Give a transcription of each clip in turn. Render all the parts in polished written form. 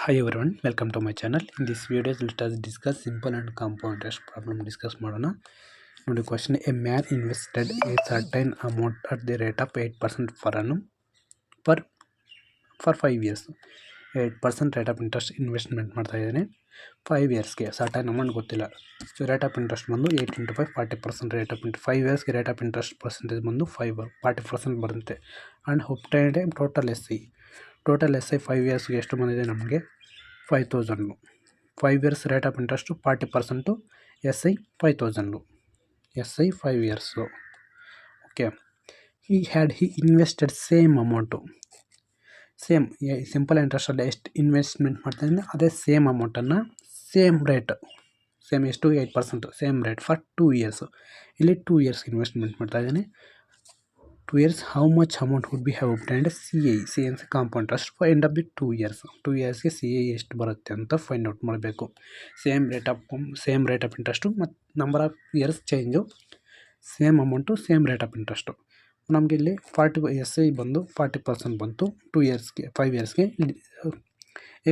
Hi everyone, welcome to my channel. In this video, let us discuss simple and compound interest problem. Discuss ಮಾಡೋಣ. ನೋಡಿ question: a man invested a certain amount at the rate of 8% per annum for 5 years. 8% rate of interest investment ಮಾಡ್ತಾ ಇದ್ದಾನೆ 5 ಇಯರ್ಸ್ಗೆ. Certain amount ಗೊತ್ತಿಲ್ಲ. So rate of interest ಬಂದು 8 × 5 40% rate of 5 ಇಯರ್ಸ್ಗೆ rate of interest percentage ಬಂದು 40% ಬರುತ್ತೆ. And obtained total S I 5 ಇಯರ್ಸ್ಗೆ ಎಷ್ಟು ಬಂದಿದೆ ನಮಗೆ 5000. 5 years rate of interest 40%, S I 5000, S I 5 years. Okay, he invested same amount, same simple ಇಂಟ್ರೆಸ್ಟಲ್ಲಿ ಎಷ್ಟು ಇನ್ವೆಸ್ಟ್ಮೆಂಟ್ ಮಾಡ್ತಾಯಿದ್ದೀನಿ ಅದೇ ಸೇಮ್ ಅಮೌಂಟನ್ನು ಸೇಮ್ ರೇಟ್, ಸೇಮ್ ಎಷ್ಟು 8%, ಸೇಮ್ ರೇಟ್ ಫಾರ್ 2 ಇಯರ್ಸು. ಇಲ್ಲಿ 2 ಇಯರ್ಸ್ ಇನ್ವೆಸ್ಟ್ಮೆಂಟ್ ಮಾಡ್ತಾಯಿದ್ದೀನಿ. 2 years, how much amount would be have obtained CI compound interest for end of the 2 years. 2 ಇಯರ್ಸ್ಗೆ CI ಎಷ್ಟು ಬರುತ್ತೆ ಅಂತ ಫೈಂಡ್ ಔಟ್ ಮಾಡಬೇಕು. ಸೇಮ್ ರೇಟ್ ಆಫ್ ಇಂಟ್ರೆಸ್ಟು ಮತ್ತು number of years change, same amount, same rate of interest. ನಮಗೆ ಇಲ್ಲಿ S I ಬಂದು 40% ಬಂತು 2 ಇಯರ್ಸ್ಗೆ. 5 ಇಯರ್ಸ್ಗೆ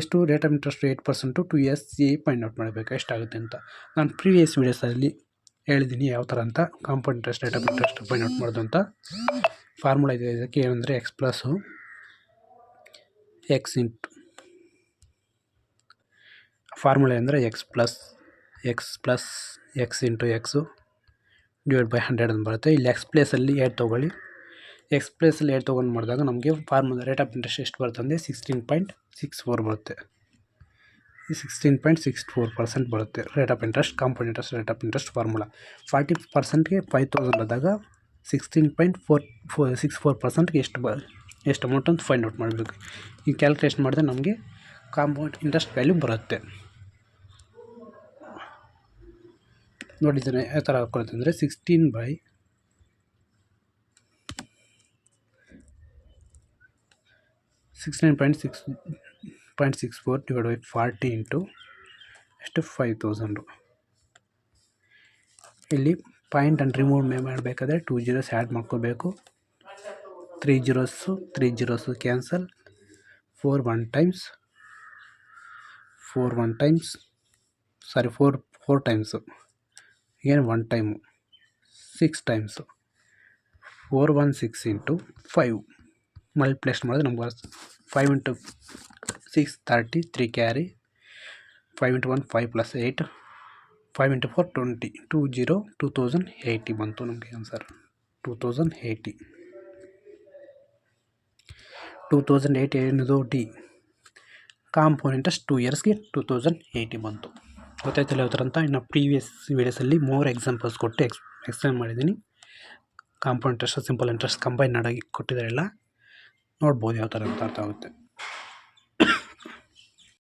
ಎಷ್ಟು rate of interest 8%, 2 years CI find out ಮಾಡಬೇಕು ಎಷ್ಟಾಗುತ್ತೆ ಅಂತ. ನಾನು ಪ್ರೀವಿಯಸ್ ವೀಡಿಯೋಸಲ್ಲಿ ಹೇಳಿದ್ದೀನಿ ಯಾವ ಥರ ಅಂತ compound interest rate of interest find out ಮಾಡೋದು ಅಂತ. ಫಾರ್ಮುಲಾ ಇದೆ ಇದಕ್ಕೆ, ಏನಂದರೆ X plus X into, formula ಅಂದರೆ X plus X into X divide by 100 ಅಂತ ಬರುತ್ತೆ. ಇಲ್ಲಿ ಎಕ್ಸ್ ಪ್ಲೇಸಲ್ಲಿ 8 ತೊಗೊಳ್ಳಿ. ಎಕ್ಸ್ ಪ್ಲೇಸಲ್ಲಿ 8 ತೊಗೊಂಡು ಮಾಡಿದಾಗ ನಮಗೆ ಫಾರ್ಮುಲಾ ರೇಟ್ ಆಫ್ ಇಂಟ್ರೆಸ್ಟ್ ಎಷ್ಟು ಬರುತ್ತೆ ಅಂದರೆ 16.64 ಬರುತ್ತೆ. 16.64% ಬರುತ್ತೆ rate of interest, compound interest rate of interest formula. 40%ಗೆ 5000 ಆದಾಗ 16.64%ಗೆ ಎಷ್ಟು ಅಮೌಂಟ್ ಅಂತ ಫೈಂಡ್ ಔಟ್ ಮಾಡಬೇಕು. ಈ ಕ್ಯಾಲ್ಕುಲೇಷನ್ ಮಾಡಿದ್ರೆ ನಮಗೆ ಕಾಂಪೌಂಡ್ ಇಂಟ್ರೆಸ್ಟ್ ವ್ಯಾಲ್ಯೂ ಬರುತ್ತೆ. ನೋಡಿದ್ದೇನೆ ಯಾವ ಥರ ಹಾಕ್ಕೊಳುತ್ತೆ ಅಂದರೆ 16.64 ಡಿವೈಡ್ ಬೈ 40 ಇಂಟು ಎಷ್ಟು 5000. ಇಲ್ಲಿ ಪಾಯಿಂಟ್ ಆ್ಯಂಡ್ ರಿಮೂವ್ ಮಾಡಬೇಕಾದ್ರೆ 2 zeros ಆ್ಯಡ್ ಮಾಡ್ಕೋಬೇಕು. 3 zeros ಕ್ಯಾನ್ಸಲ್. 4 ಟೈಮ್ಸು ಏನು 1 ಟೈಮು 6 ಟೈಮ್ಸು 416 ಇಂಟು 5 ಮಲ್ಟಿಪ್ಲೇಷನ್ ಮಾಡಿದ್ರೆ ನಮ್ಗೆ 5 ಇಂಟು 6 30, 3 ಕ್ಯಾರಿ, 5 ಇಂಟು 1 5 + 8, 5 ಇಂಟು 4 20, 2080 ಬಂತು ನಮಗೆ ಆನ್ಸರ್. 2080 ಏನಿದು ಡಿ. ಕಾಂಪೌಂಡ್ ಇಂಟ್ರೆಸ್ಟ್ 2 ಇಯರ್ಸ್ಗೆ 2080 ಬಂತು. ಗೊತ್ತಾಯ್ತಲ್ಲ ಯಾವ ಥರ ಅಂತ. ಇನ್ನು ಪ್ರೀವಿಯಸ್ ವೀಡಿಯೋಸಲ್ಲಿ ಮೋರ್ ಎಕ್ಸಾಂಪಲ್ಸ್ ಕೊಟ್ಟು ಎಕ್ಸ್ಪ್ಲೇನ್ ಮಾಡಿದ್ದೀನಿ. Compound interest, simple interest combine ಆಗಿ ಕೊಟ್ಟಿದ್ದಾರೆಲ್ಲ, ನೋಡ್ಬೋದು ಯಾವ ಥರ ಅಂತ ಅರ್ಥ ಆಗುತ್ತೆ.